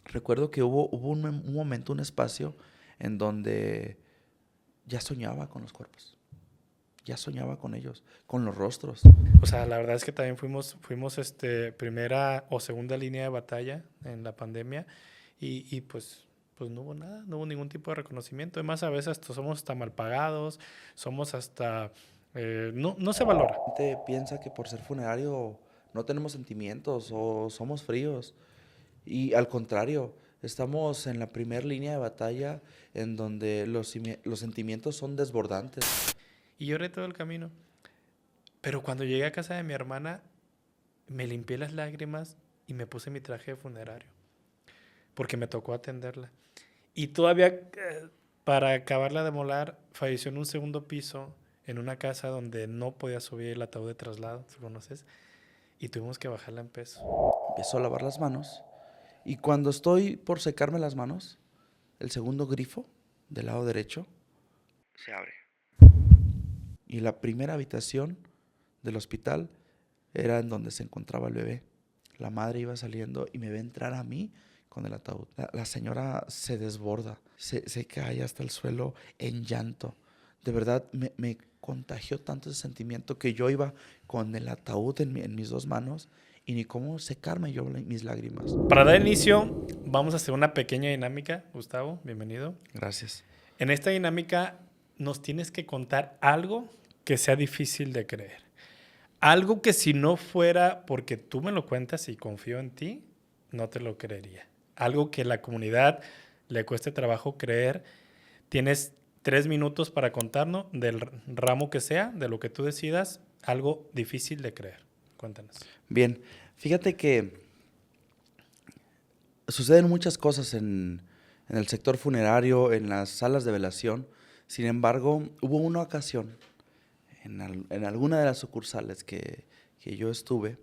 recuerdo que hubo un momento, un espacio en donde ya soñaba con los cuerpos, ya soñaba con ellos, con los rostros. O sea, la verdad es que también fuimos primera o segunda línea de batalla en la pandemia y pues no hubo nada, no hubo ningún tipo de reconocimiento. Además, a veces hasta somos hasta mal pagados, somos hasta... no se valora. La gente piensa que por ser funerario no tenemos sentimientos o somos fríos. Y al contrario, estamos en la primera línea de batalla en donde los sentimientos son desbordantes. Y lloré todo el camino. Pero cuando llegué a casa de mi hermana, me limpié las lágrimas y me puse mi traje de funerario, porque me tocó atenderla. Y todavía, para acabarla de molar, falleció en un segundo piso, en una casa donde no podía subir el ataúd de traslado, ¿sí conoces? Y tuvimos que bajarla en peso. Empiezo a lavar las manos y cuando estoy por secarme las manos, el segundo grifo del lado derecho se abre. Y la primera habitación del hospital era en donde se encontraba el bebé. La madre iba saliendo y me ve entrar a mí con el ataúd. La señora se desborda, se cae hasta el suelo en llanto. De verdad me contagió tanto ese sentimiento que yo iba con el ataúd en mis dos manos y ni cómo secarme yo mis lágrimas. Para dar inicio, vamos a hacer una pequeña dinámica. Gustavo, bienvenido. Gracias. En esta dinámica nos tienes que contar algo que sea difícil de creer. Algo que si no fuera porque tú me lo cuentas y confío en ti, no te lo creería. Algo que a la comunidad le cueste trabajo creer. Tienes 3 minutos para contarnos del ramo que sea, de lo que tú decidas, algo difícil de creer. Cuéntanos. Bien, fíjate que suceden muchas cosas en el sector funerario, en las salas de velación. Sin embargo, hubo una ocasión en alguna de las sucursales que yo estuve,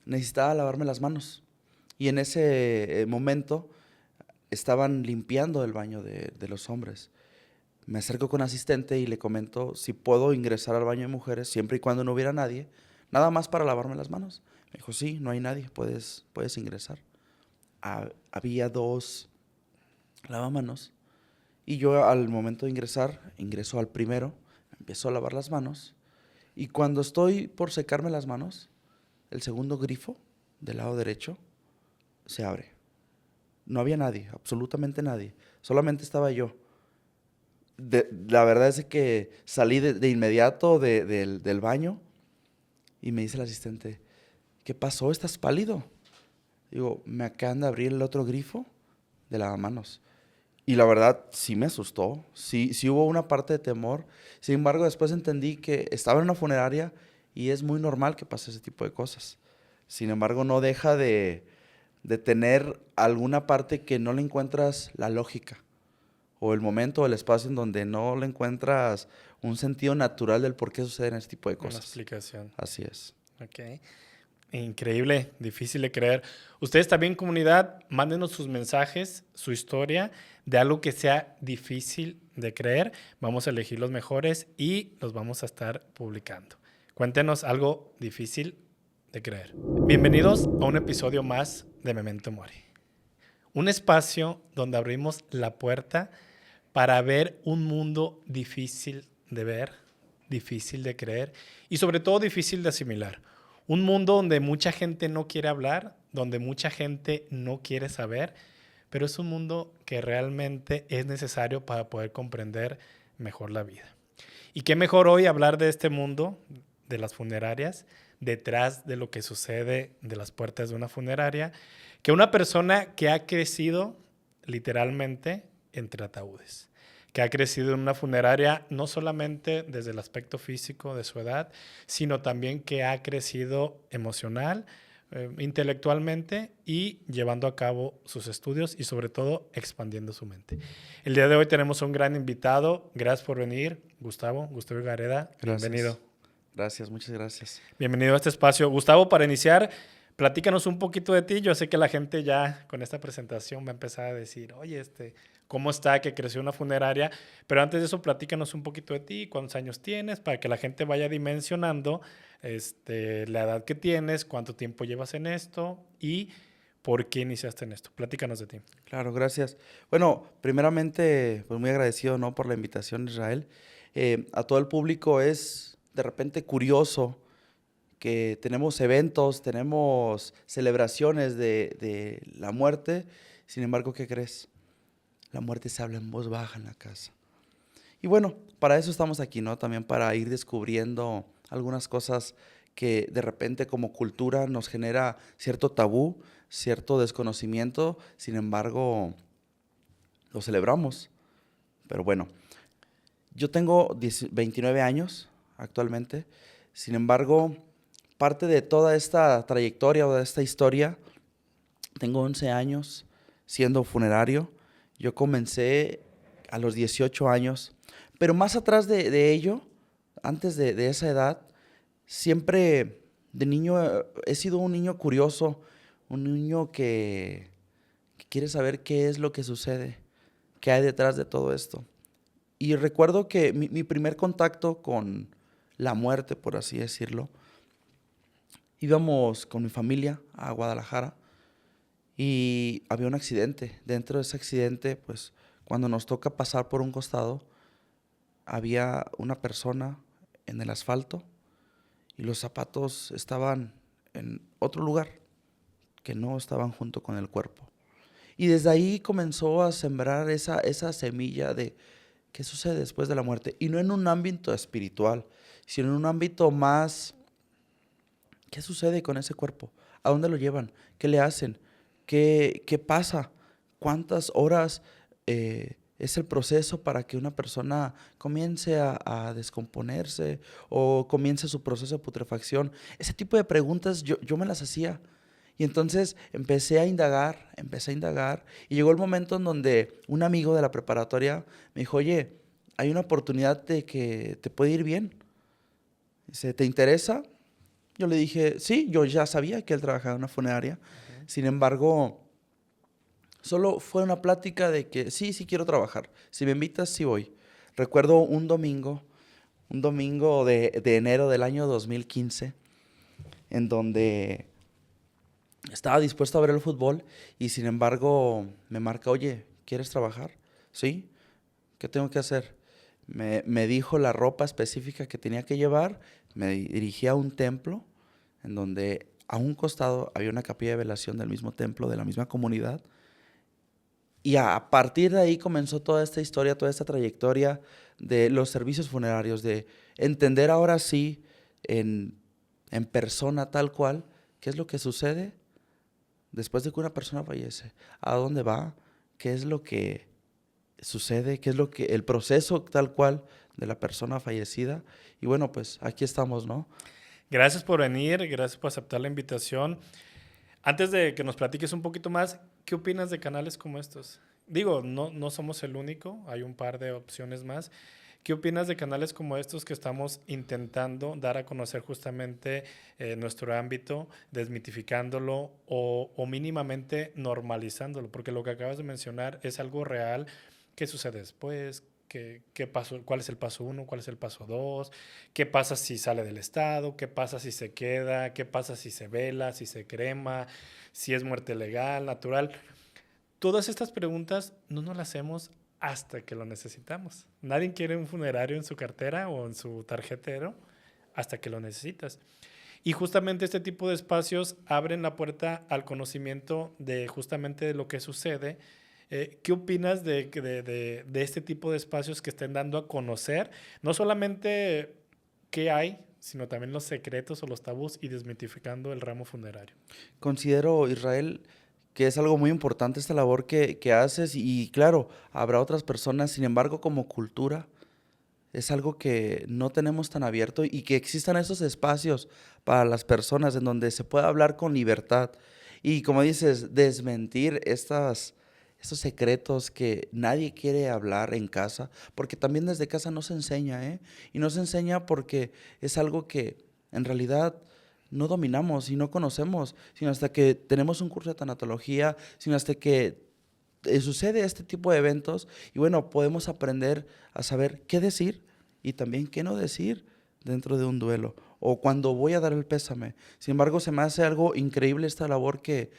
necesitaba lavarme las manos. Y en ese momento estaban limpiando el baño de los hombres. Me acerco con asistente y le comento si puedo ingresar al baño de mujeres siempre y cuando no hubiera nadie, nada más para lavarme las manos. Me dijo, sí, no hay nadie, puedes ingresar. Había dos lavamanos y yo al momento de ingresar, ingreso al primero, empiezo a lavar las manos y cuando estoy por secarme las manos, el segundo grifo del lado derecho se abre. No había nadie, absolutamente nadie, solamente estaba yo. La verdad es que salí de inmediato del baño y me dice el asistente, ¿qué pasó? ¿Estás pálido? Digo, me acaban de abrir el otro grifo de lavamanos. Y la verdad sí me asustó, sí hubo una parte de temor. Sin embargo, después entendí que estaba en una funeraria y es muy normal que pase ese tipo de cosas. Sin embargo, no deja de tener alguna parte que no le encuentras la lógica, o el momento o el espacio en donde no le encuentras un sentido natural del por qué suceden este tipo de Una cosas. explicación. Así es. Ok. Increíble, difícil de creer. Ustedes también, comunidad, mándenos sus mensajes, su historia de algo que sea difícil de creer. Vamos a elegir los mejores y los vamos a estar publicando. Cuéntenos algo difícil de creer. Bienvenidos a un episodio más de Memento Mori. Un espacio donde abrimos la puerta para ver un mundo difícil de ver, difícil de creer y sobre todo difícil de asimilar. Un mundo donde mucha gente no quiere hablar, donde mucha gente no quiere saber, pero es un mundo que realmente es necesario para poder comprender mejor la vida. Y qué mejor hoy hablar de este mundo, de las funerarias, detrás de lo que sucede de las puertas de una funeraria, que una persona que ha crecido literalmente entre ataúdes, que ha crecido en una funeraria no solamente desde el aspecto físico de su edad, sino también que ha crecido emocional, intelectualmente y llevando a cabo sus estudios y sobre todo expandiendo su mente. El día de hoy tenemos un gran invitado. Gracias por venir, Gustavo Gareda. Bienvenido. Gracias. Gracias, muchas gracias. Bienvenido a este espacio. Gustavo, para iniciar, platícanos un poquito de ti. Yo sé que la gente ya con esta presentación va a empezar a decir, oye, ¿cómo está que creció una funeraria? Pero antes de eso, platícanos un poquito de ti, cuántos años tienes, para que la gente vaya dimensionando la edad que tienes, cuánto tiempo llevas en esto y ¿Por qué iniciaste en esto? Platícanos de ti. Claro, gracias. Bueno, primeramente, pues muy agradecido, ¿no? Por la invitación, Israel. A todo el público es de repente curioso que tenemos eventos, tenemos celebraciones de la muerte. Sin embargo, ¿qué crees? La muerte se habla en voz baja en la casa. Y bueno, para eso estamos aquí, ¿no? También para ir descubriendo algunas cosas que de repente como cultura nos genera cierto tabú, cierto desconocimiento. Sin embargo, lo celebramos. Pero bueno, yo tengo 29 años actualmente. Sin embargo, parte de toda esta trayectoria o de esta historia, tengo 11 años siendo funerario. Yo comencé a los 18 años, pero más atrás de ello, antes de esa edad, siempre de niño he sido un niño curioso, un niño que quiere saber qué es lo que sucede, qué hay detrás de todo esto. Y recuerdo que mi primer contacto con la muerte, por así decirlo, íbamos con mi familia a Guadalajara y había un accidente. Dentro de ese accidente, pues cuando nos toca pasar por un costado, había una persona en el asfalto y los zapatos estaban en otro lugar que no estaban junto con el cuerpo. Y desde ahí comenzó a sembrar esa semilla de qué sucede después de la muerte. Y no en un ámbito espiritual, sino en un ámbito más, ¿qué sucede con ese cuerpo? ¿A dónde lo llevan? ¿Qué le hacen? ¿Qué pasa? ¿Cuántas horas es el proceso para que una persona comience a descomponerse o comience su proceso de putrefacción? Ese tipo de preguntas yo me las hacía. Y entonces empecé a indagar, y llegó el momento en donde un amigo de la preparatoria me dijo, oye, hay una oportunidad de que te puede ir bien. Dice, ¿te interesa? Yo le dije, sí, yo ya sabía que él trabajaba en una funeraria. Sin embargo, solo fue una plática de que sí quiero trabajar. Si me invitas, sí voy. Recuerdo un domingo de enero del año 2015, en donde estaba dispuesto a ver el fútbol y sin embargo me marca, oye, ¿quieres trabajar? Sí. ¿Qué tengo que hacer? Me dijo la ropa específica que tenía que llevar, me dirigí a un templo en donde a un costado había una capilla de velación del mismo templo, de la misma comunidad. Y a partir de ahí comenzó toda esta historia, toda esta trayectoria de los servicios funerarios, de entender ahora sí en persona tal cual qué es lo que sucede después de que una persona fallece, a dónde va, qué es lo que sucede, qué es lo que el proceso tal cual de la persona fallecida. Y bueno, pues aquí estamos, ¿no? Gracias por venir, gracias por aceptar la invitación. Antes de que nos platiques un poquito más, ¿qué opinas de canales como estos? Digo, no somos el único, hay un par de opciones más. ¿Qué opinas de canales como estos que estamos intentando dar a conocer justamente nuestro ámbito, desmitificándolo o mínimamente normalizándolo? Porque lo que acabas de mencionar es algo real. ¿Qué sucede después? ¿Qué paso, cuál es el paso 1? ¿Cuál es el paso 2? ¿Qué pasa si sale del estado? ¿Qué pasa si se queda? ¿Qué pasa si se vela? ¿Si se crema? ¿Si es muerte legal, natural? Todas estas preguntas no nos las hacemos hasta que lo necesitamos. Nadie quiere un funerario en su cartera o en su tarjetero hasta que lo necesitas. Y justamente este tipo de espacios abren la puerta al conocimiento de justamente de lo que sucede. ¿Qué opinas de este tipo de espacios que estén dando a conocer no solamente qué hay, sino también los secretos o los tabús y desmitificando el ramo funerario? Considero, Israel, que es algo muy importante esta labor que haces y claro, habrá otras personas, sin embargo, como cultura, es algo que no tenemos tan abierto y que existan esos espacios para las personas en donde se pueda hablar con libertad y, como dices, desmentir estos secretos que nadie quiere hablar en casa, porque también desde casa no se enseña, ¿eh? Y no se enseña porque es algo que en realidad no dominamos y no conocemos, sino hasta que tenemos un curso de tanatología, sino hasta que sucede este tipo de eventos y bueno, podemos aprender a saber qué decir y también qué no decir dentro de un duelo o cuando voy a dar el pésame. Sin embargo, se me hace algo increíble esta labor que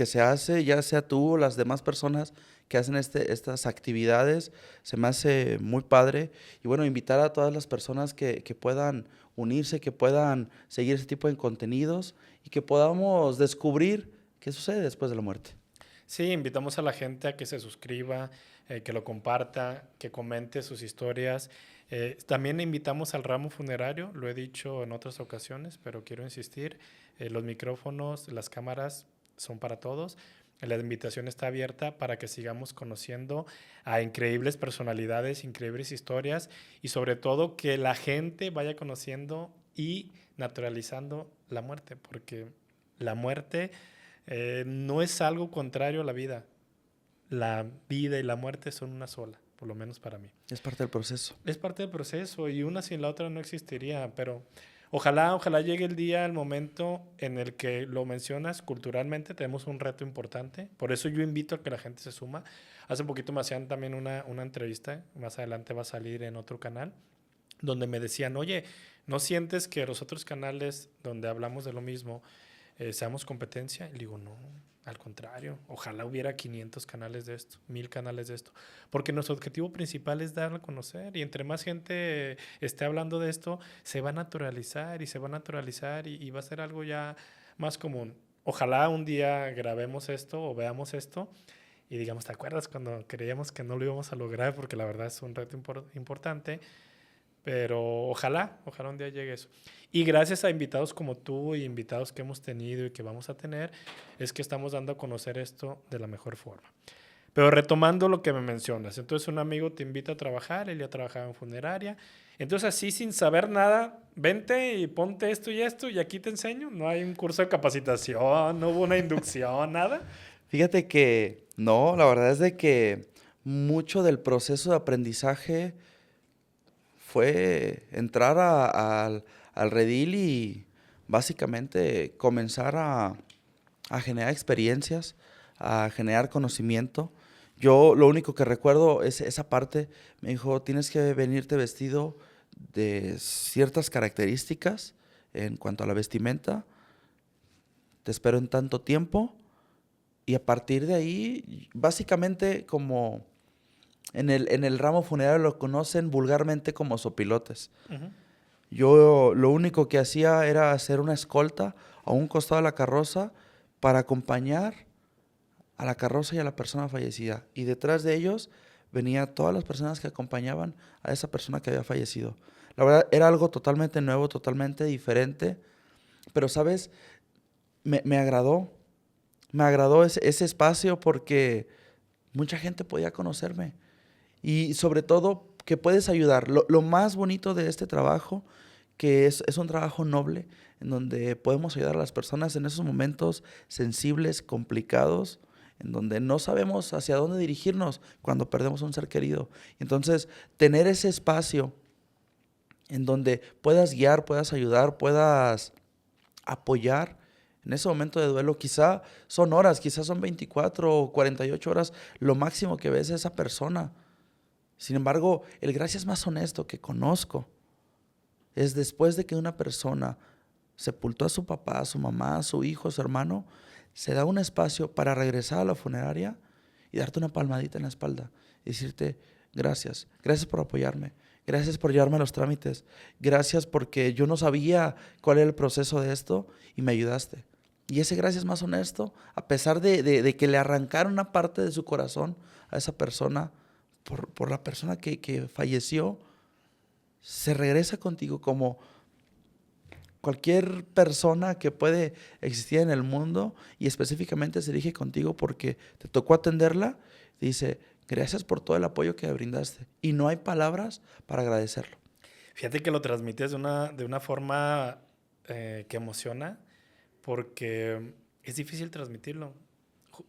se hace, ya sea tú o las demás personas que hacen estas actividades. Se me hace muy padre. Y bueno, invitar a todas las personas que puedan unirse, que puedan seguir ese tipo de contenidos y que podamos descubrir qué sucede después de la muerte. Sí, invitamos a la gente a que se suscriba, que lo comparta, que comente sus historias. También invitamos al ramo funerario, lo he dicho en otras ocasiones, pero quiero insistir, los micrófonos, las cámaras son para todos. La invitación está abierta para que sigamos conociendo a increíbles personalidades, increíbles historias y sobre todo que la gente vaya conociendo y naturalizando la muerte, porque la muerte no es algo contrario a la vida. La vida y la muerte son una sola, por lo menos para mí. Es parte del proceso. Es parte del proceso y una sin la otra no existiría, pero ojalá llegue el día, el momento en el que lo mencionas culturalmente, tenemos un reto importante, por eso yo invito a que la gente se suma. Hace poquito me hacían también una entrevista, más adelante va a salir en otro canal, donde me decían, oye, ¿no sientes que los otros canales donde hablamos de lo mismo seamos competencia? Y le digo, no, al contrario, ojalá hubiera 500 canales de esto, 1000 canales de esto, porque nuestro objetivo principal es dar a conocer y entre más gente esté hablando de esto, se va a naturalizar y se va a naturalizar y va a ser algo ya más común. Ojalá un día grabemos esto o veamos esto y digamos, ¿te acuerdas cuando creíamos que no lo íbamos a lograr? Porque la verdad es un reto importante. Pero ojalá un día llegue eso. Y gracias a invitados como tú y invitados que hemos tenido y que vamos a tener, es que estamos dando a conocer esto de la mejor forma. Pero retomando lo que me mencionas, entonces un amigo te invita a trabajar, él ya trabajaba en funeraria, entonces así sin saber nada, vente y ponte esto y aquí te enseño, no hay un curso de capacitación, no hubo una inducción, nada. Fíjate que no, la verdad es de que mucho del proceso de aprendizaje fue entrar al redil y básicamente comenzar a generar experiencias, a generar conocimiento. Yo lo único que recuerdo es esa parte, me dijo, tienes que venirte vestido de ciertas características en cuanto a la vestimenta, te espero en tanto tiempo y a partir de ahí, básicamente como en el ramo funerario lo conocen vulgarmente como sopilotes. Uh-huh. Yo lo único que hacía era hacer una escolta a un costado de la carroza para acompañar a la carroza y a la persona fallecida. Y detrás de ellos venían todas las personas que acompañaban a esa persona que había fallecido. La verdad era algo totalmente nuevo, totalmente diferente. Pero, ¿sabes? Me agradó. Me agradó ese espacio porque mucha gente podía conocerme. Y sobre todo que puedes ayudar. Lo más bonito de este trabajo, que es un trabajo noble, en donde podemos ayudar a las personas en esos momentos sensibles, complicados, en donde no sabemos hacia dónde dirigirnos cuando perdemos a un ser querido. Entonces, tener ese espacio en donde puedas guiar, puedas ayudar, puedas apoyar en ese momento de duelo, quizá son horas, quizá son 24 o 48 horas, lo máximo que ves a esa persona. Sin embargo, el gracias más honesto que conozco es después de que una persona sepultó a su papá, a su mamá, a su hijo, a su hermano, se da un espacio para regresar a la funeraria y darte una palmadita en la espalda y decirte gracias, gracias por apoyarme, gracias por llevarme a los trámites, gracias porque yo no sabía cuál era el proceso de esto y me ayudaste. Y ese gracias más honesto, a pesar de que le arrancaron una parte de su corazón a esa persona, por la persona que falleció, se regresa contigo como cualquier persona que puede existir en el mundo y específicamente se dirige contigo porque te tocó atenderla. Dice, gracias por todo el apoyo que me brindaste. Y no hay palabras para agradecerlo. Fíjate que lo transmites de una forma que emociona porque es difícil transmitirlo.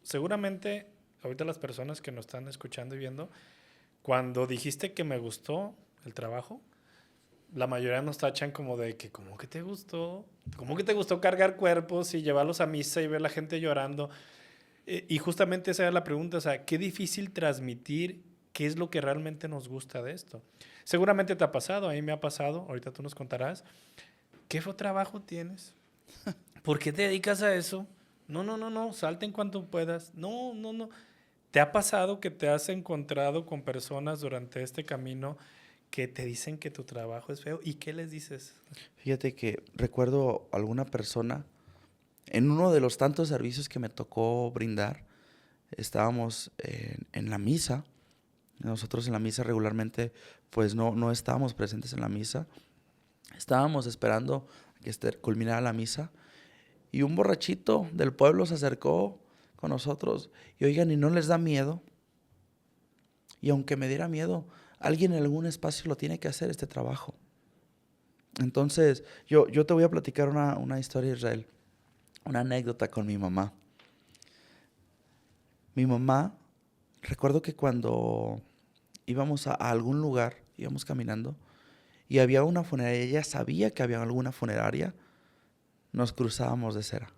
Seguramente ahorita las personas que nos están escuchando y viendo, cuando dijiste que me gustó el trabajo, la mayoría nos tachan como de que, ¿cómo que te gustó? ¿Cómo que te gustó cargar cuerpos y llevarlos a misa y ver a la gente llorando? Y justamente esa era la pregunta, o sea, qué difícil transmitir qué es lo que realmente nos gusta de esto. Seguramente te ha pasado, a mí me ha pasado, ahorita tú nos contarás, ¿Qué trabajo tienes? ¿Por qué te dedicas a eso? No, no, no, no, salte en cuanto puedas. No, no, no. ¿Te ha pasado que te has encontrado con personas durante este camino que te dicen que tu trabajo es feo? ¿Y qué les dices? Fíjate que recuerdo alguna persona en uno de los tantos servicios que me tocó brindar. Estábamos en la misa. Nosotros en la misa regularmente pues no estábamos presentes en la misa. Estábamos esperando a que culminara la misa y un borrachito del pueblo se acercó con nosotros y oigan, ¿y no les da miedo? Y aunque me diera miedo, alguien en algún espacio lo tiene que hacer este trabajo. Entonces, yo te voy a platicar una historia, Israel, una anécdota con mi mamá. Mi mamá, recuerdo que cuando íbamos a algún lugar, íbamos caminando, y había una funeraria, ella sabía que había alguna funeraria, nos cruzábamos de cera.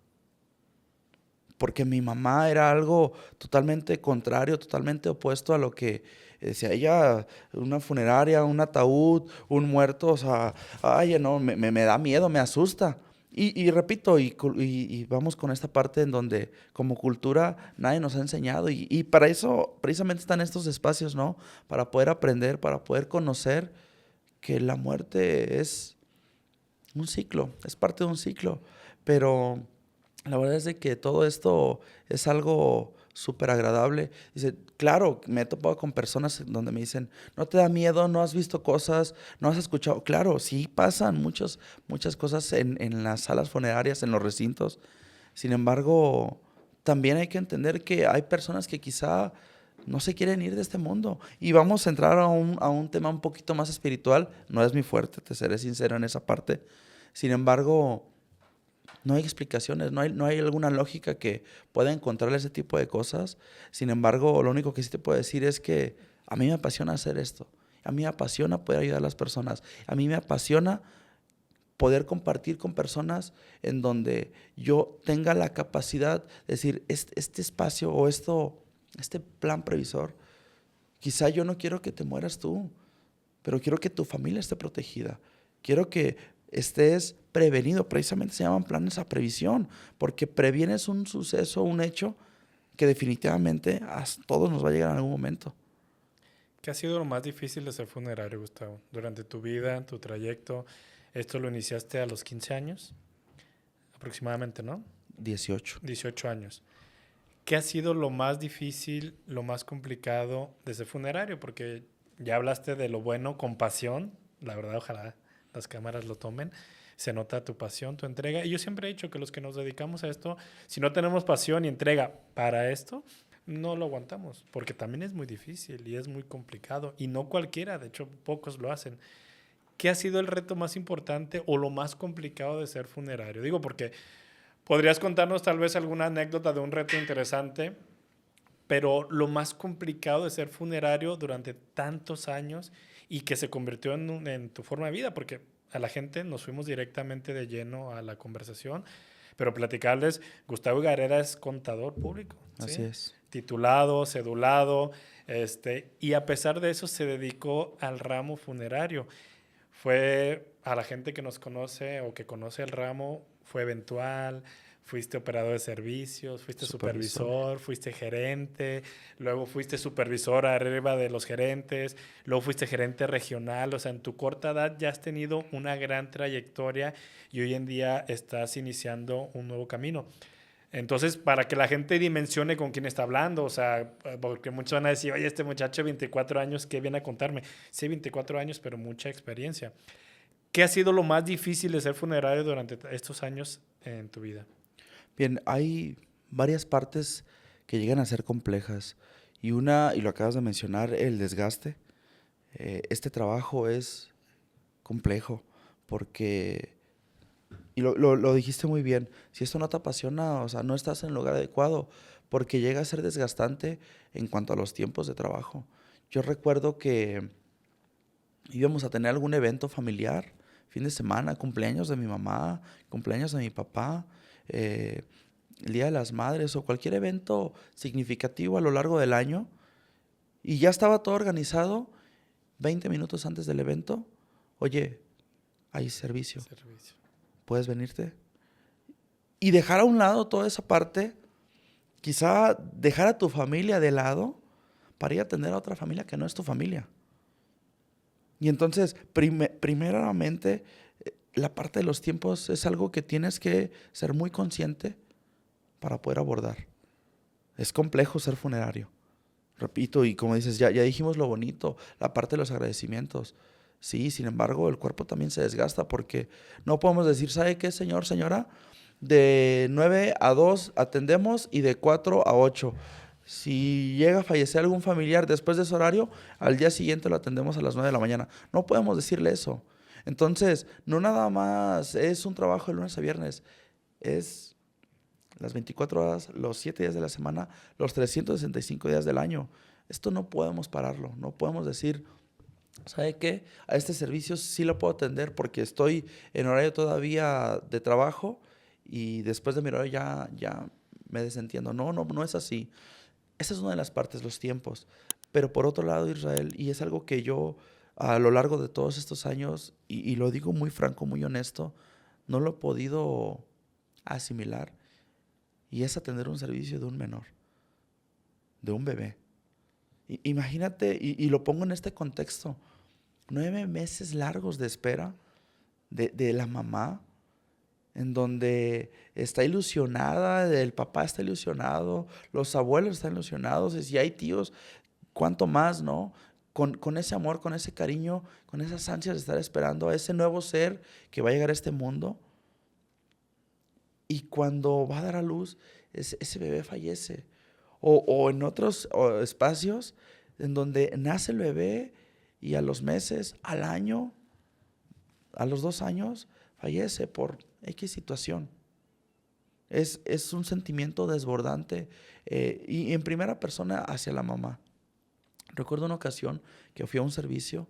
Porque mi mamá era algo totalmente contrario, totalmente opuesto a lo que decía ella, una funeraria, un ataúd, un muerto, o sea, ay, no, me da miedo, me asusta. Y repito, y vamos con esta parte en donde como cultura nadie nos ha enseñado y para eso precisamente están estos espacios, ¿no? Para poder aprender, para poder conocer que la muerte es un ciclo, es parte de un ciclo, pero la verdad es de que todo esto es algo súper agradable. Dice, claro, me he topado con personas donde me dicen, ¿no te da miedo? ¿No has visto cosas? ¿No has escuchado? Claro, sí pasan muchas cosas en las salas funerarias, en los recintos. Sin embargo, también hay que entender que hay personas que quizá no se quieren ir de este mundo. Y vamos a entrar a un tema un poquito más espiritual. No es mi fuerte, te seré sincero en esa parte. Sin embargo, no hay explicaciones, no hay alguna lógica que pueda encontrarle ese tipo de cosas. Sin embargo, lo único que sí te puedo decir es que a mí me apasiona hacer esto. A mí me apasiona poder ayudar a las personas. A mí me apasiona poder compartir con personas en donde yo tenga la capacidad de decir, este espacio o este plan previsor, quizá yo no quiero que te mueras tú, pero quiero que tu familia esté protegida. Quiero que estés prevenido. Precisamente se llaman planes a previsión, porque previenes un suceso, un hecho que definitivamente a todos nos va a llegar en algún momento. ¿Qué ha sido lo más difícil de ser funerario, Gustavo? Durante tu vida, tu trayecto, esto lo iniciaste a los 15 años, aproximadamente, ¿no? 18. 18 años. ¿Qué ha sido lo más difícil, lo más complicado de ser funerario? Porque ya hablaste de lo bueno con pasión, la verdad, ojalá las cámaras lo tomen. Se nota tu pasión, tu entrega. Y yo siempre he dicho que los que nos dedicamos a esto, si no tenemos pasión y entrega para esto, no lo aguantamos, porque también es muy difícil y es muy complicado. Y no cualquiera, de hecho, pocos lo hacen. ¿Qué ha sido el reto más importante o lo más complicado de ser funerario? Digo, porque podrías contarnos tal vez alguna anécdota de un reto interesante, pero lo más complicado de ser funerario durante tantos años y que se convirtió en tu forma de vida, porque a la gente nos fuimos directamente de lleno a la conversación, pero platicarles, Gustavo Garrera es contador público, Así ¿sí? es. Titulado, cedulado, y a pesar de eso se dedicó al ramo funerario. Fue a la gente que nos conoce o que conoce el ramo, fue eventual, fuiste operador de servicios, fuiste Supervisor. supervisor, fuiste gerente, luego fuiste supervisor arriba de los gerentes, luego fuiste gerente regional, o sea, en tu corta edad ya has tenido una gran trayectoria y hoy en día estás iniciando un nuevo camino. Entonces, para que la gente dimensione con quién está hablando, o sea, porque muchos van a decir, oye, este muchacho de 24 años, ¿qué viene a contarme? Sí, 24 años, pero mucha experiencia. ¿Qué ha sido lo más difícil de ser funerario durante estos años en tu vida? Bien, hay varias partes que llegan a ser complejas. Y lo acabas de mencionar, el desgaste. Este trabajo es complejo porque, y lo dijiste muy bien, si esto no te apasiona, o sea, no estás en el lugar adecuado, porque llega a ser desgastante en cuanto a los tiempos de trabajo. Yo recuerdo que íbamos a tener algún evento familiar, fin de semana, cumpleaños de mi mamá, cumpleaños de mi papá, eh, el Día de las Madres o cualquier evento significativo a lo largo del año, y ya estaba todo organizado 20 minutos antes del evento. Oye, hay servicio. Servicio. ¿puedes venirte? Y dejar a un lado toda esa parte, quizá dejar a tu familia de lado para ir a atender a otra familia que no es tu familia. Y entonces, primeramente, la parte de los tiempos es algo que tienes que ser muy consciente para poder abordar. Es complejo ser funerario. Repito, y como dices, ya dijimos lo bonito, la parte de los agradecimientos. Sí, sin embargo, el cuerpo también se desgasta porque no podemos decir, ¿sabe qué, señor, señora? De 9 a 2 atendemos y de 4 a 8. Si llega a fallecer algún familiar después de ese horario, al día siguiente lo atendemos a las 9 de la mañana. No podemos decirle eso. Entonces, no nada más es un trabajo de lunes a viernes, es las 24 horas, los 7 días de la semana, los 365 días del año. Esto no podemos pararlo, no podemos decir, ¿sabe qué? A este servicio sí lo puedo atender porque estoy en horario todavía de trabajo y después de mi horario ya me desentiendo. No es así. Esa es una de las partes, los tiempos. Pero por otro lado, Israel, y es algo que yo a lo largo de todos estos años, y lo digo muy franco, muy honesto, no lo he podido asimilar, y es atender un servicio de un menor, de un bebé. Imagínate, y lo pongo en este contexto, 9 meses largos de espera de la mamá, en donde está ilusionada, el papá está ilusionado, los abuelos están ilusionados, y si hay tíos, cuánto más, ¿no? Con ese amor, con ese cariño, con esas ansias de estar esperando a ese nuevo ser que va a llegar a este mundo. Y cuando va a dar a luz, ese bebé fallece. O en otros espacios en donde nace el bebé y a los meses, al año, a los 2 años, fallece por X situación. Es un sentimiento desbordante y en primera persona hacia la mamá. Recuerdo una ocasión que fui a un servicio,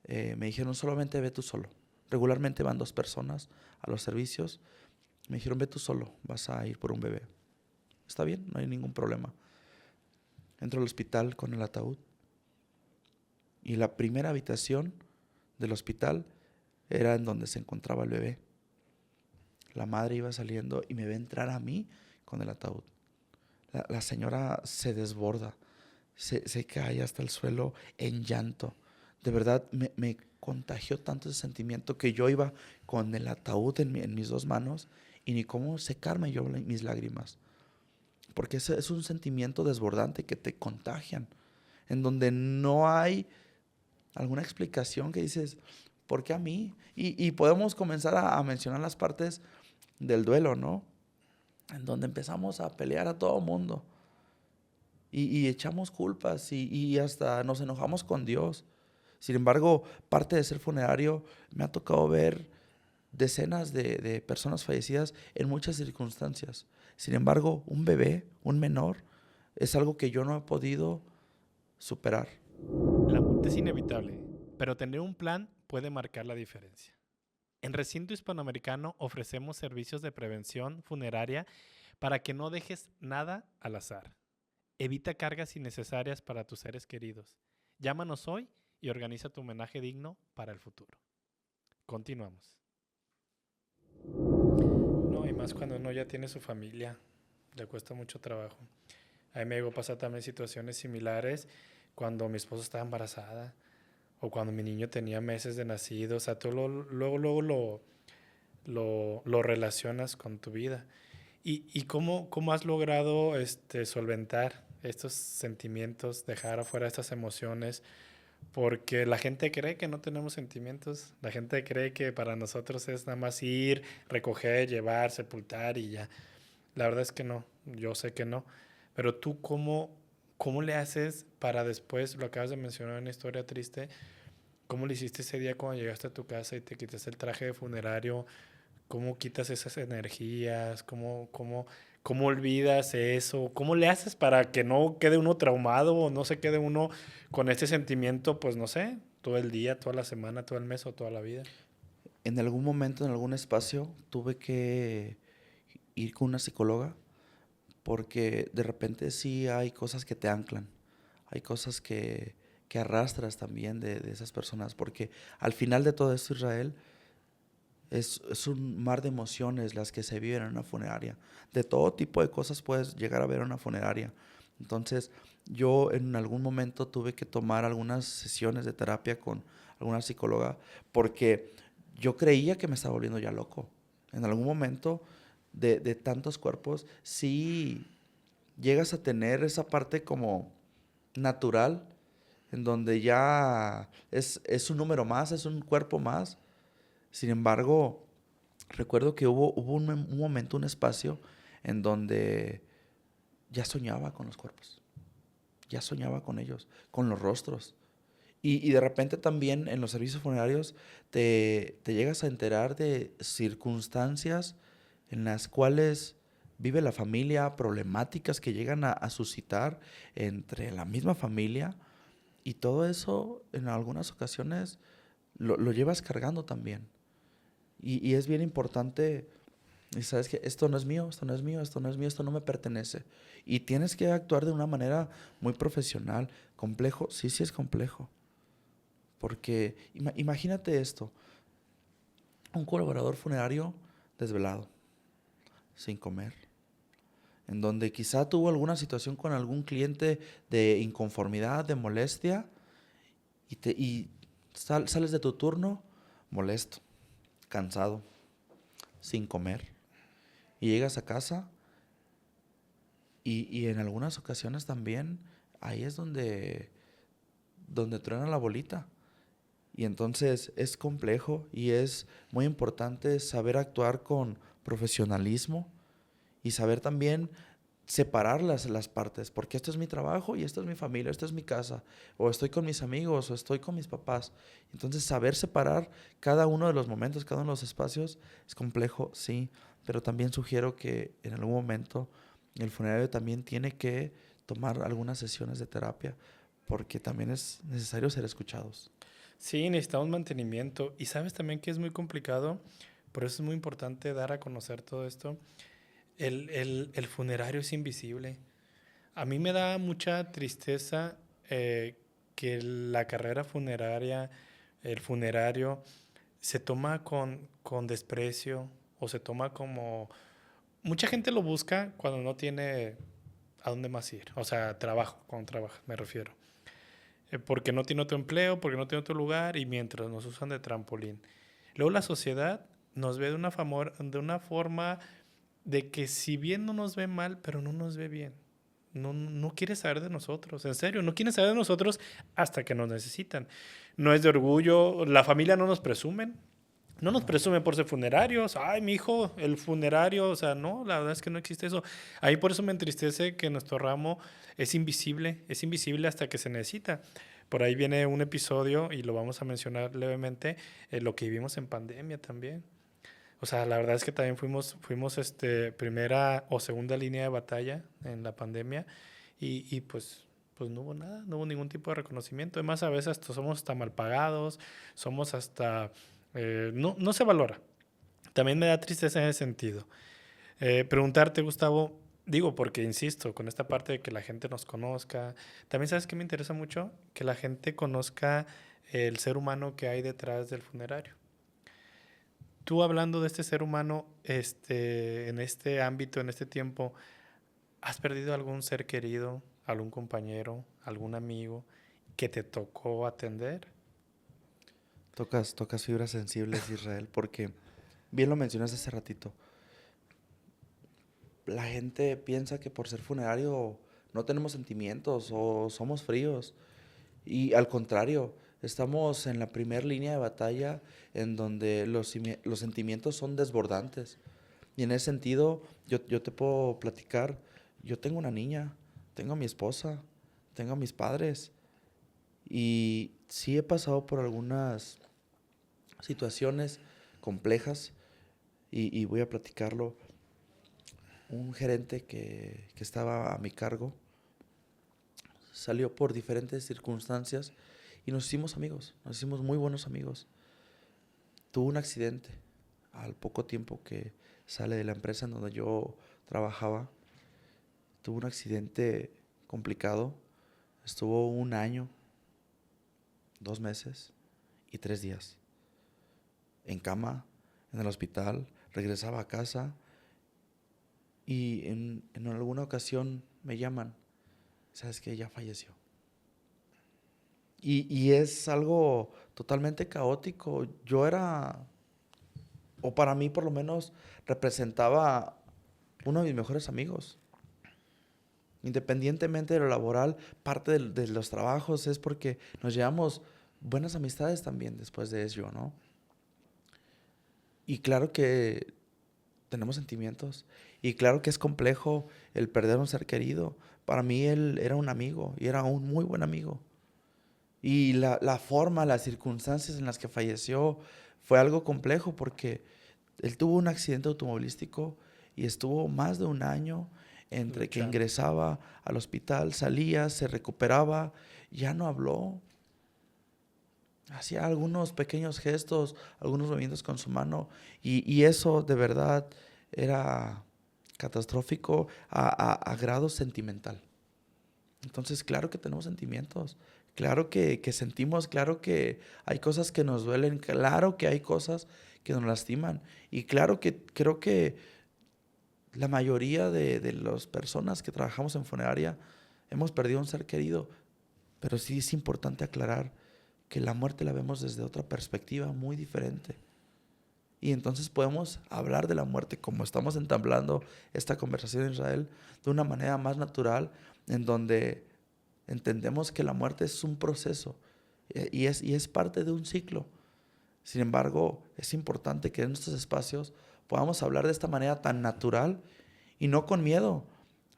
me dijeron solamente ve tú solo. Regularmente van 2 personas a los servicios. Me dijeron ve tú solo, vas a ir por un bebé. Está bien, no hay ningún problema. Entro al hospital con el ataúd y la primera habitación del hospital era en donde se encontraba el bebé. La madre iba saliendo y me ve entrar a mí con el ataúd. La señora se desborda, se cae hasta el suelo en llanto. De verdad me contagió tanto ese sentimiento que yo iba con el ataúd en mis 2 manos y ni cómo secarme yo mis lágrimas. Porque ese es un sentimiento desbordante que te contagian, en donde no hay alguna explicación que dices, ¿por qué a mí? Y podemos comenzar a mencionar las partes del duelo, ¿no? En donde empezamos a pelear a todo mundo y echamos culpas y hasta nos enojamos con Dios. Sin embargo, parte de ser funerario me ha tocado ver decenas de personas fallecidas en muchas circunstancias. Sin embargo, un bebé, un menor, es algo que yo no he podido superar. La muerte es inevitable, pero tener un plan puede marcar la diferencia. En Recinto Hispanoamericano ofrecemos servicios de prevención funeraria para que no dejes nada al azar. Evita cargas innecesarias para tus seres queridos. Llámanos hoy y organiza tu homenaje digno para el futuro. Continuamos. No, y más cuando uno ya tiene su familia, le cuesta mucho trabajo. A mí me llegó a pasar también situaciones similares cuando mi esposa estaba embarazada o cuando mi niño tenía meses de nacido. O sea, tú luego lo relacionas con tu vida. ¿Y cómo has logrado solventar estos sentimientos, dejar afuera estas emociones? Porque la gente cree que no tenemos sentimientos. La gente cree que para nosotros es nada más ir, recoger, llevar, sepultar y ya. La verdad es que no. Yo sé que no. Pero tú, ¿cómo le haces para después, lo acabas de mencionar en una historia triste, cómo le hiciste ese día cuando llegaste a tu casa y te quitaste el traje de funerario? ¿Cómo quitas esas energías? ¿Cómo olvidas eso? ¿Cómo le haces para que no quede uno traumado o no se quede uno con este sentimiento, pues no sé, todo el día, toda la semana, todo el mes o toda la vida? En algún momento, en algún espacio, tuve que ir con una psicóloga porque de repente sí hay cosas que te anclan, hay cosas que arrastras también de esas personas, porque al final de todo esto, Israel, Es un mar de emociones las que se viven en una funeraria. De todo tipo de cosas puedes llegar a ver en una funeraria. Entonces, yo en algún momento tuve que tomar algunas sesiones de terapia con alguna psicóloga porque yo creía que me estaba volviendo ya loco. En algún momento de tantos cuerpos, sí llegas a tener esa parte como natural, en donde ya es un número más, es un cuerpo más. Sin embargo, recuerdo que hubo un momento, un espacio, en donde ya soñaba con los cuerpos, ya soñaba con ellos, con los rostros. Y de repente también en los servicios funerarios te llegas a enterar de circunstancias en las cuales vive la familia, problemáticas que llegan a suscitar entre la misma familia, y todo eso en algunas ocasiones lo llevas cargando también. Y es bien importante, y sabes que esto no es mío, esto no es mío, esto no es mío, esto no me pertenece. Y tienes que actuar de una manera muy profesional. ¿Complejo? Sí, sí es complejo. Porque imagínate esto, un colaborador funerario desvelado, sin comer, en donde quizá tuvo alguna situación con algún cliente de inconformidad, de molestia, y sales de tu turno molesto, cansado, sin comer, y llegas a casa y en algunas ocasiones también ahí es donde truena la bolita. Y entonces es complejo y es muy importante saber actuar con profesionalismo y saber también separar las partes, porque esto es mi trabajo y esto es mi familia, esto es mi casa, o estoy con mis amigos, o estoy con mis papás. Entonces saber separar cada uno de los momentos, cada uno de los espacios es complejo, sí, pero también sugiero que en algún momento el funerario también tiene que tomar algunas sesiones de terapia, porque también es necesario ser escuchados. Sí, necesitamos mantenimiento. Y sabes también que es muy complicado, por eso es muy importante dar a conocer todo esto. El funerario es invisible. A mí me da mucha tristeza que la carrera funeraria, el funerario, se toma con desprecio o se toma como... Mucha gente lo busca cuando no tiene a dónde más ir. O sea, trabajo, cuando trabaja, me refiero. Porque no tiene otro empleo, porque no tiene otro lugar y mientras nos usan de trampolín. Luego la sociedad nos ve de una forma de que si bien no nos ve mal, pero no nos ve bien. No quiere saber de nosotros, en serio, no quiere saber de nosotros hasta que nos necesitan. No es de orgullo, la familia no nos presumen, no nos No. presumen por ser funerarios, ay, mi hijo, el funerario, o sea, no, la verdad es que no existe eso. Ahí por eso me entristece que nuestro ramo es invisible hasta que se necesita. Por ahí viene un episodio y lo vamos a mencionar levemente, lo que vivimos en pandemia también. O sea, la verdad es que también fuimos primera o segunda línea de batalla en la pandemia y pues no hubo nada, no hubo ningún tipo de reconocimiento. Además, a veces hasta somos hasta mal pagados, somos hasta... no se valora. También me da tristeza en ese sentido. Preguntarte, Gustavo, digo, porque insisto, con esta parte de que la gente nos conozca, también sabes que me interesa mucho que la gente conozca el ser humano que hay detrás del funerario. Tú hablando de este ser humano, en este ámbito, en este tiempo, ¿has perdido algún ser querido, algún compañero, algún amigo que te tocó atender? Tocas fibras sensibles, Israel, porque bien lo mencionaste hace ratito. La gente piensa que por ser funerario no tenemos sentimientos o somos fríos. Y al contrario, estamos en la primera línea de batalla en donde los sentimientos son desbordantes. Y en ese sentido, yo te puedo platicar, yo tengo una niña, tengo a mi esposa, tengo a mis padres. Y sí he pasado por algunas situaciones complejas y voy a platicarlo. Un gerente que estaba a mi cargo salió por diferentes circunstancias y nos hicimos amigos, nos hicimos muy buenos amigos. Tuvo un accidente al poco tiempo que sale de la empresa en donde yo trabajaba. Tuvo un accidente complicado, estuvo 1 año, 2 meses y 3 días en cama, en el hospital, regresaba a casa y en alguna ocasión me llaman, ¿sabes qué? Ya falleció. Y es algo totalmente caótico. Yo era, o para mí por lo menos, representaba uno de mis mejores amigos. Independientemente de lo laboral, parte de los trabajos es porque nos llevamos buenas amistades también después de ello, ¿no? Y claro que tenemos sentimientos. Y claro que es complejo el perder a un ser querido. Para mí él era un amigo y era un muy buen amigo. Y la forma, las circunstancias en las que falleció fue algo complejo porque él tuvo un accidente automovilístico y estuvo más de un año entre que Luchando. ingresaba al hospital, salía, se recuperaba, ya no habló. Hacía algunos pequeños gestos, algunos movimientos con su mano y eso de verdad era catastrófico a grado sentimental. Entonces, claro que tenemos sentimientos, claro que sentimos, claro que hay cosas que nos duelen, claro que hay cosas que nos lastiman y claro que creo que la mayoría de las personas que trabajamos en funeraria hemos perdido un ser querido, pero sí es importante aclarar que la muerte la vemos desde otra perspectiva muy diferente. Y entonces podemos hablar de la muerte como estamos entablando esta conversación en Israel de una manera más natural, en donde entendemos que la muerte es un proceso y es parte de un ciclo. Sin embargo, es importante que en estos espacios podamos hablar de esta manera tan natural y no con miedo,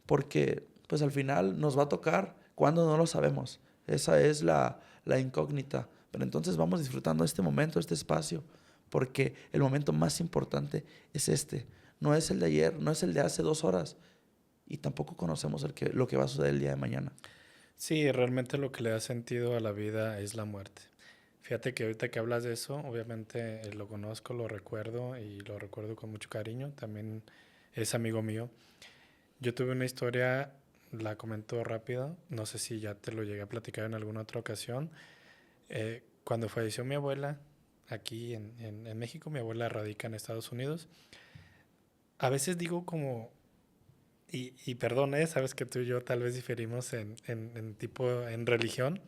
porque pues al final nos va a tocar cuando no lo sabemos. Esa es la incógnita. Pero entonces vamos disfrutando este momento, este espacio, porque el momento más importante es este. No es el de ayer, no es el de hace 2 horas. Y tampoco conocemos lo que va a suceder el día de mañana. Sí, realmente lo que le da sentido a la vida es la muerte. Fíjate que ahorita que hablas de eso, obviamente lo conozco, lo recuerdo y lo recuerdo con mucho cariño. También es amigo mío. Yo tuve una historia, la comento rápido, no sé si ya te lo llegué a platicar en alguna otra ocasión. Cuando falleció mi abuela, aquí en México, mi abuela radica en Estados Unidos. A veces digo como, y perdón, sabes que tú y yo tal vez diferimos en tipo, en religión,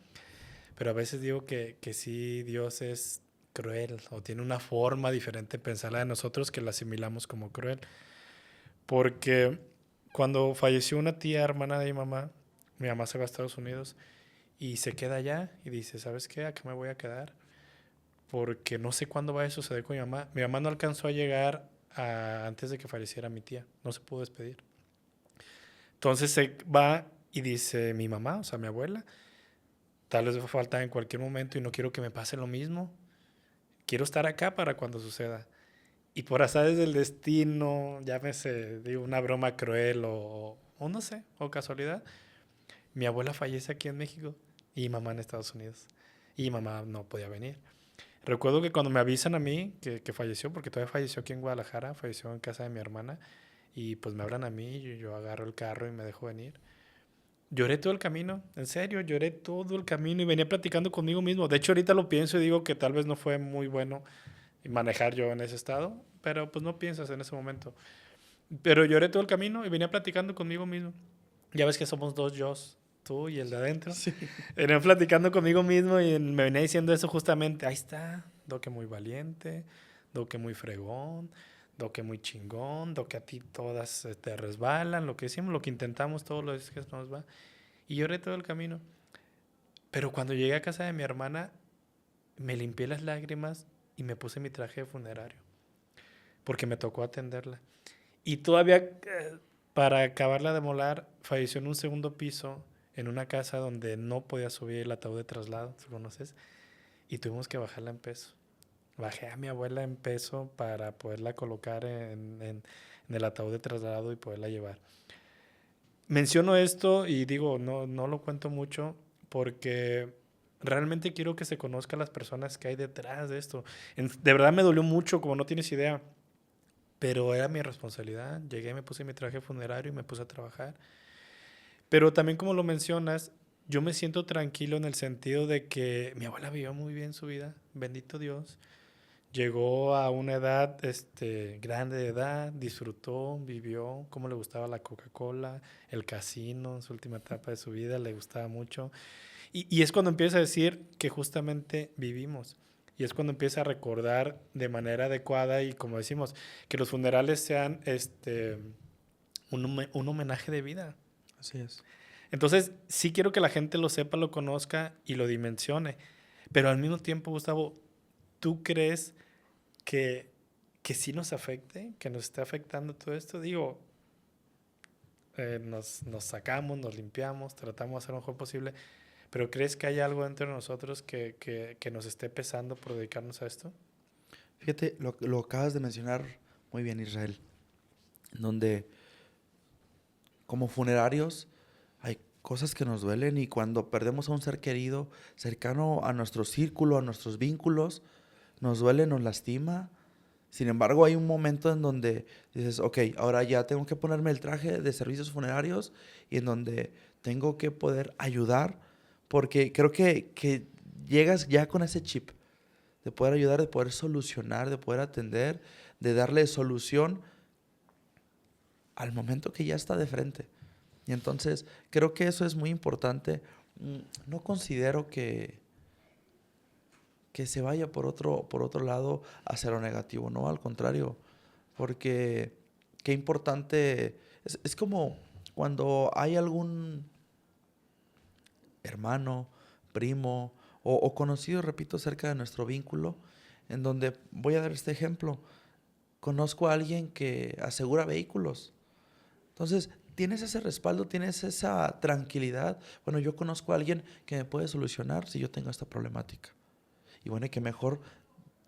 pero a veces digo que sí Dios es cruel o tiene una forma diferente de pensarla de nosotros que la asimilamos como cruel. Porque cuando falleció una tía hermana de mi mamá se va a Estados Unidos y se queda allá y dice, ¿sabes qué? Acá me voy a quedar porque no sé cuándo va a suceder con mi mamá. Mi mamá no alcanzó a llegar antes de que falleciera mi tía, no se pudo despedir. Entonces se va y dice mi mamá, o sea, mi abuela, tal vez va a faltar en cualquier momento y no quiero que me pase lo mismo. Quiero estar acá para cuando suceda. Y por azares del destino, llámese, digo, una broma cruel o no sé, o casualidad, mi abuela fallece aquí en México y mi mamá en Estados Unidos. Y mi mamá no podía venir. Recuerdo que cuando me avisan a mí que falleció, porque todavía falleció aquí en Guadalajara, falleció en casa de mi hermana, y pues me hablan a mí, yo agarro el carro y me dejo venir. Lloré todo el camino, en serio, lloré todo el camino y venía platicando conmigo mismo. De hecho, ahorita lo pienso y digo que tal vez no fue muy bueno manejar yo en ese estado, pero pues no piensas en ese momento. Pero lloré todo el camino y venía platicando conmigo mismo. Ya ves que somos dos yo, tú y el de adentro. Sí. Venía platicando conmigo mismo y me venía diciendo eso justamente. Ahí está, Doque muy valiente, Doque muy fregón, Doque muy chingón, Doque a ti todas te resbalan, lo que decimos, lo que intentamos, todo lo es que nos va. Y lloré todo el camino. Pero cuando llegué a casa de mi hermana, me limpié las lágrimas y me puse mi traje de funerario, porque me tocó atenderla. Y todavía, para acabarla de molar, falleció en un segundo piso, en una casa donde no podía subir el ataúd de traslado, ¿tú conoces? Y tuvimos que bajarla en peso. Bajé a mi abuela en peso para poderla colocar en el ataúd de traslado y poderla llevar. Menciono esto y digo, no lo cuento mucho porque realmente quiero que se conozcan las personas que hay detrás de esto. De verdad me dolió mucho, como no tienes idea. Pero era mi responsabilidad. Llegué, me puse mi traje funerario y me puse a trabajar. Pero también como lo mencionas, yo me siento tranquilo en el sentido de que mi abuela vivió muy bien su vida, bendito Dios. llegó a una edad grande de edad, disfrutó, vivió, cómo le gustaba la Coca-Cola, el casino, en su última etapa de su vida, le gustaba mucho. Y es cuando empieza a decir que justamente vivimos. Y es cuando empieza a recordar de manera adecuada y como decimos, que los funerales sean un homenaje de vida. Así es. Entonces, sí quiero que la gente lo sepa, lo conozca y lo dimensione. Pero al mismo tiempo, Gustavo, ¿tú crees que, que sí nos afecte, que nos esté afectando todo esto? Digo, nos sacamos, nos limpiamos, tratamos de hacer lo mejor posible, pero ¿crees que hay algo dentro de nosotros que nos esté pesando por dedicarnos a esto? Fíjate, lo acabas de mencionar muy bien, Israel, donde como funerarios hay cosas que nos duelen y cuando perdemos a un ser querido cercano a nuestro círculo, a nuestros vínculos, nos duele, nos lastima. Sin embargo, hay un momento en donde dices, ok, ahora ya tengo que ponerme el traje de servicios funerarios y en donde tengo que poder ayudar, porque creo que llegas ya con ese chip de poder ayudar, de poder solucionar, de poder atender, de darle solución al momento que ya está de frente. Y entonces creo que eso es muy importante. No considero que se vaya por otro lado hacia lo negativo, no, al contrario, porque qué importante, es como cuando hay algún hermano, primo o conocido, repito, cerca de nuestro vínculo, en donde, voy a dar este ejemplo, conozco a alguien que asegura vehículos. Entonces, tienes ese respaldo, tienes esa tranquilidad. Bueno, yo conozco a alguien que me puede solucionar si yo tengo esta problemática. Y bueno, hay que mejor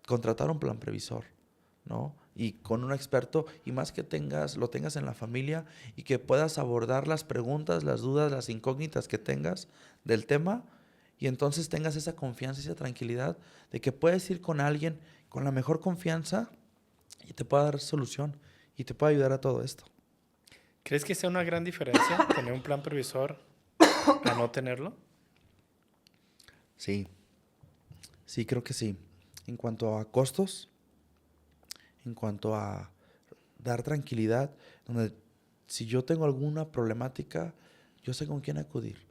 contratar un plan previsor, ¿no? Y con un experto, y más que lo tengas en la familia y que puedas abordar las preguntas, las dudas, las incógnitas que tengas del tema, y entonces tengas esa confianza y esa tranquilidad de que puedes ir con alguien con la mejor confianza y te pueda dar solución y te pueda ayudar a todo esto. ¿Crees que sea una gran diferencia tener un plan previsor a no tenerlo? Sí, sí, creo que sí. En cuanto a costos, en cuanto a dar tranquilidad, donde si yo tengo alguna problemática, yo sé con quién acudir,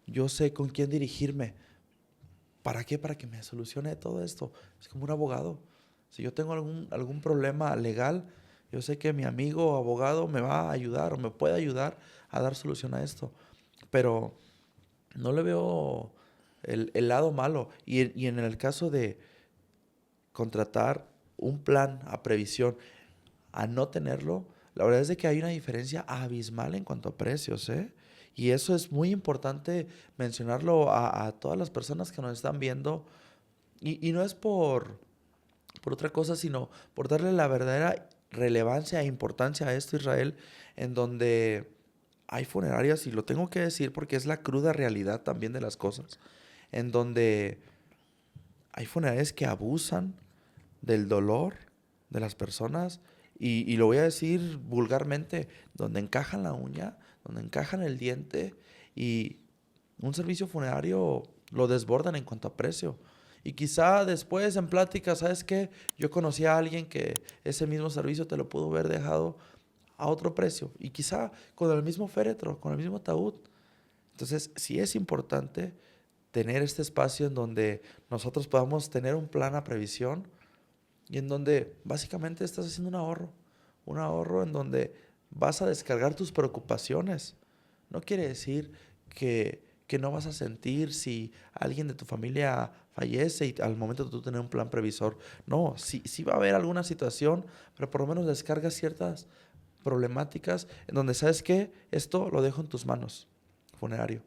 yo sé con quién dirigirme. ¿Para qué? Para que me solucione todo esto. Es como un abogado. Si yo tengo algún problema legal, yo sé que mi amigo abogado me va a ayudar o me puede ayudar a dar solución a esto. Pero no le veo el lado malo. Y en el caso de contratar un plan a previsión, a no tenerlo, la verdad es de que hay una diferencia abismal en cuanto a precios, ¿eh? Y eso es muy importante mencionarlo a todas las personas que nos están viendo. Y no es por otra cosa, sino por darle la verdadera relevancia e importancia a esto, Israel, en donde hay funerarias, y lo tengo que decir porque es la cruda realidad también de las cosas, en donde hay funerarias que abusan del dolor de las personas y lo voy a decir vulgarmente, donde encajan la uña, donde encajan el diente y un servicio funerario lo desbordan en cuanto a precio. Y quizá después en plática, ¿sabes qué? Yo conocí a alguien que ese mismo servicio te lo pudo haber dejado a otro precio y quizá con el mismo féretro, con el mismo ataúd. Entonces, sí es importante tener este espacio en donde nosotros podamos tener un plan a previsión y en donde básicamente estás haciendo un ahorro en donde vas a descargar tus preocupaciones. No quiere decir que no vas a sentir si alguien de tu familia fallece y al momento de tú tener un plan previsor. No, sí, sí va a haber alguna situación, pero por lo menos descargas ciertas problemáticas en donde sabes que esto lo dejo en tus manos, funerario.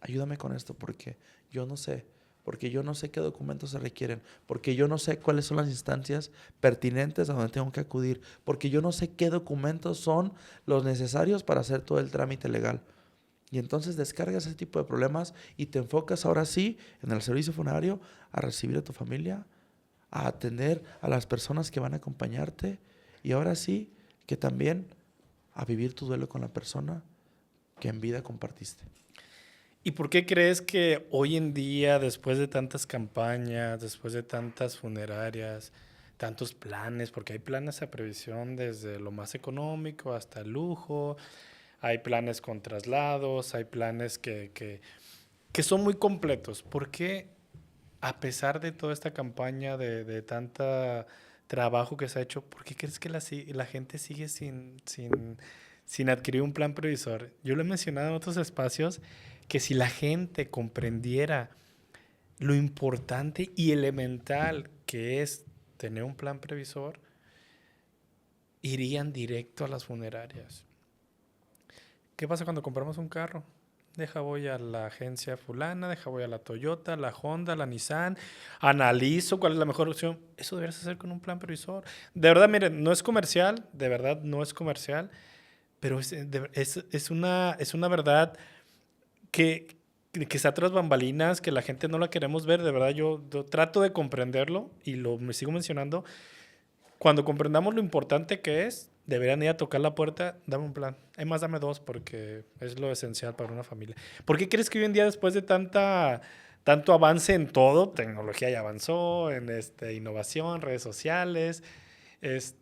Ayúdame con esto porque yo no sé, porque yo no sé qué documentos se requieren, porque yo no sé cuáles son las instancias pertinentes a donde tengo que acudir, porque yo no sé qué documentos son los necesarios para hacer todo el trámite legal. Y entonces descargas ese tipo de problemas y te enfocas ahora sí en el servicio funerario a recibir a tu familia, a atender a las personas que van a acompañarte y ahora sí que también a vivir tu duelo con la persona que en vida compartiste. ¿Y por qué crees que hoy en día, después de tantas campañas, después de tantas funerarias, tantos planes, porque hay planes a previsión desde lo más económico hasta el lujo, hay planes con traslados, hay planes que son muy completos. ¿Por qué, a pesar de toda esta campaña de tanta trabajo que se ha hecho, por qué crees que la gente sigue sin adquirir un plan previsor? Yo lo he mencionado en otros espacios, que si la gente comprendiera lo importante y elemental que es tener un plan previsor, irían directo a las funerarias. ¿Qué pasa cuando compramos un carro? Deja voy a la agencia fulana, deja voy a la Toyota, la Honda, la Nissan, analizo cuál es la mejor opción. Eso deberías hacer con un plan previsor. De verdad, miren, no es comercial, de verdad no es comercial, pero es una verdad que, que está tras bambalinas, que la gente no la queremos ver. De verdad, yo trato de comprenderlo y me sigo mencionando. Cuando comprendamos lo importante que es, deberían ir a tocar la puerta, dame un plan. Hay más, dame dos, porque es lo esencial para una familia. ¿Por qué crees que hoy en día, después de tanto avance en todo, tecnología ya avanzó, en innovación, redes sociales,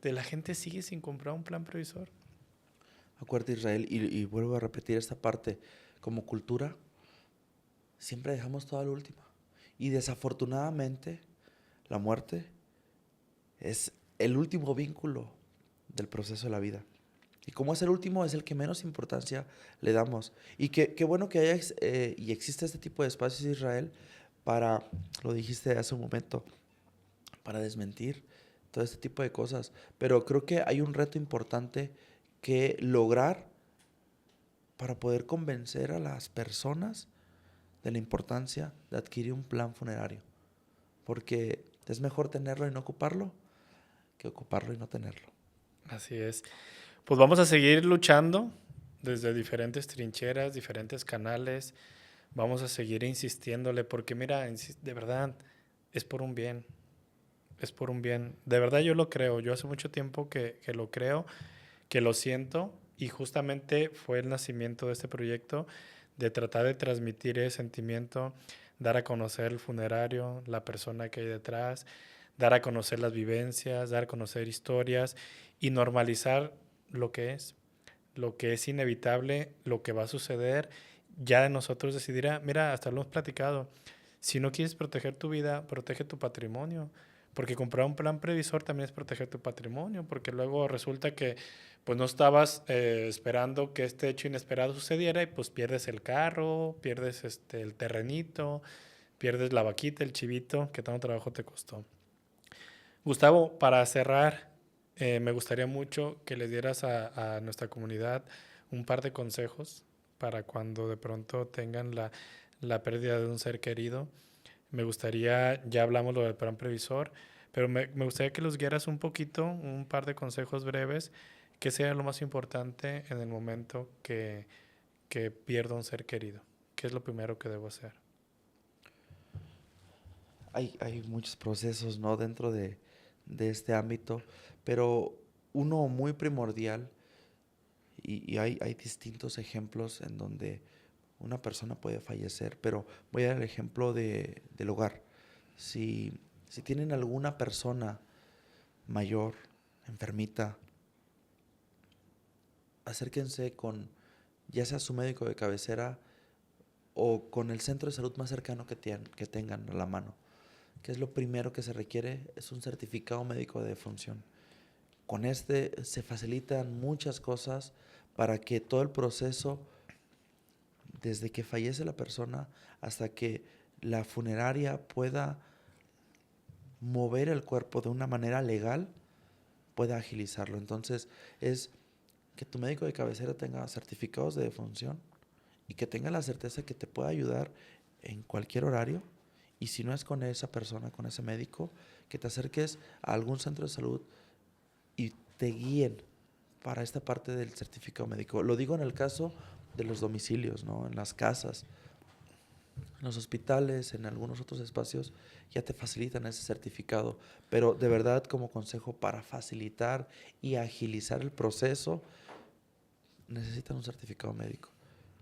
la gente sigue sin comprar un plan previsor? Acuérdate, Israel, y vuelvo a repetir esta parte, como cultura, siempre dejamos todo a lo último. Y desafortunadamente, la muerte es el último vínculo del proceso de la vida. Y como es el último, es el que menos importancia le damos. Y qué bueno que haya y existe este tipo de espacios de Israel para, lo dijiste hace un momento, para desmentir todo este tipo de cosas. Pero creo que hay un reto importante que lograr para poder convencer a las personas de la importancia de adquirir un plan funerario. Porque es mejor tenerlo y no ocuparlo que ocuparlo y no tenerlo. Así es. Pues vamos a seguir luchando desde diferentes trincheras, diferentes canales. Vamos a seguir insistiéndole porque mira, de verdad, es por un bien. Es por un bien. De verdad yo lo creo. Yo hace mucho tiempo que lo creo, que lo siento y justamente fue el nacimiento de este proyecto, de tratar de transmitir ese sentimiento, dar a conocer el funerario, la persona que hay detrás, dar a conocer las vivencias, dar a conocer historias y normalizar lo lo que es inevitable, lo que va a suceder. Ya de nosotros decidirá, mira, hasta lo hemos platicado, si no quieres proteger tu vida, protege tu patrimonio. Porque comprar un plan previsor también es proteger tu patrimonio, porque luego resulta que pues no estabas esperando que este hecho inesperado sucediera y pues pierdes el carro, pierdes el terrenito, pierdes la vaquita, el chivito, que tanto trabajo te costó. Gustavo, para cerrar, me gustaría mucho que les dieras a nuestra comunidad un par de consejos para cuando de pronto tengan la pérdida de un ser querido. Me gustaría, ya hablamos lo del plan previsor, pero me gustaría que los guiaras un poquito, un par de consejos breves, que sea lo más importante en el momento que pierda un ser querido. ¿Qué es lo primero que debo hacer? Hay muchos procesos, ¿no? Dentro de este ámbito, pero uno muy primordial, y hay distintos ejemplos en donde una persona puede fallecer, pero voy a dar el ejemplo del hogar. Si tienen alguna persona mayor, enfermita, acérquense con ya sea su médico de cabecera o con el centro de salud más cercano que tengan a la mano. ¿Qué es lo primero que se requiere? Es un certificado médico de defunción. Con este se facilitan muchas cosas para que todo el proceso, desde que fallece la persona hasta que la funeraria pueda mover el cuerpo de una manera legal, pueda agilizarlo. Entonces, es que tu médico de cabecera tenga certificados de defunción y que tenga la certeza que te pueda ayudar en cualquier horario. Y si no es con esa persona, con ese médico, que te acerques a algún centro de salud y te guíen para esta parte del certificado médico. Lo digo en el caso de los domicilios, ¿no? En las casas, en los hospitales, en algunos otros espacios, ya te facilitan ese certificado. Pero de verdad, como consejo para facilitar y agilizar el proceso, necesitan un certificado médico.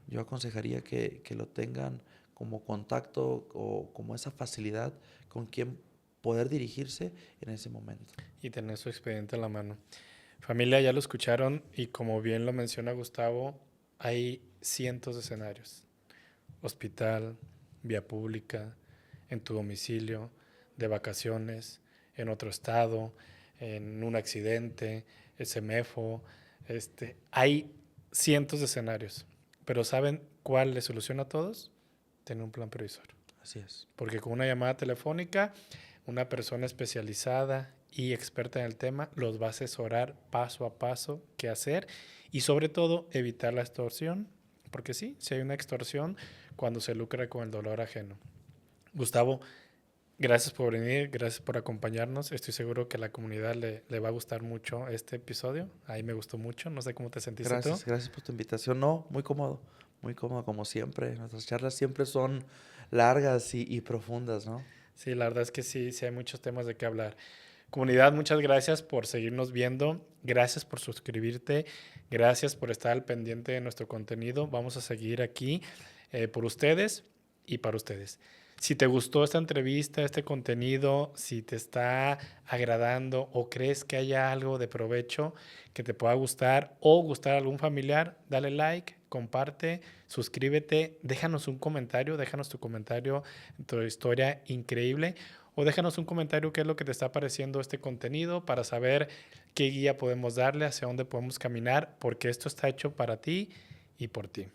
Yo aconsejaría que lo tengan como contacto o como esa facilidad con quien poder dirigirse en ese momento. Y tener su expediente en la mano. Familia, ya lo escucharon y como bien lo menciona Gustavo, hay cientos de escenarios. Hospital, vía pública, en tu domicilio, de vacaciones, en otro estado, en un accidente, SMFO. Hay cientos de escenarios. Pero ¿saben cuál le soluciona a todos? Tener un plan previsor. Así es. Porque con una llamada telefónica, una persona especializada y experta en el tema los va a asesorar paso a paso qué hacer y sobre todo evitar la extorsión, porque sí, si hay una extorsión cuando se lucra con el dolor ajeno. Gustavo, gracias por venir, gracias por acompañarnos. Estoy seguro que a la comunidad le va a gustar mucho este episodio. A mí me gustó mucho, no sé cómo te sentiste tú. Gracias por tu invitación. No, muy cómodo como siempre. Nuestras charlas siempre son largas y profundas, ¿no? Sí, la verdad es que sí, sí hay muchos temas de qué hablar. Comunidad, muchas gracias por seguirnos viendo, gracias por suscribirte, gracias por estar al pendiente de nuestro contenido. Vamos a seguir aquí por ustedes y para ustedes. Si te gustó esta entrevista, este contenido, si te está agradando o crees que haya algo de provecho que te pueda gustar o gustar a algún familiar, dale like, comparte, suscríbete, déjanos un comentario, déjanos tu comentario, tu historia increíble. O déjanos un comentario qué es lo que te está pareciendo este contenido para saber qué guía podemos darle, hacia dónde podemos caminar, porque esto está hecho para ti y por ti.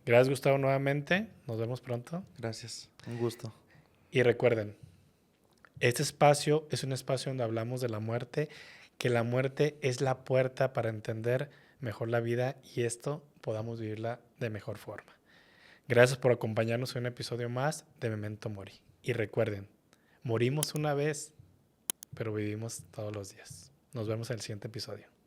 Gracias, Gustavo, nuevamente. Nos vemos pronto. Gracias, un gusto. Y recuerden, este espacio es un espacio donde hablamos de la muerte, que la muerte es la puerta para entender mejor la vida y esto podamos vivirla de mejor forma. Gracias por acompañarnos en un episodio más de Memento Mori. Y recuerden, morimos una vez, pero vivimos todos los días. Nos vemos en el siguiente episodio.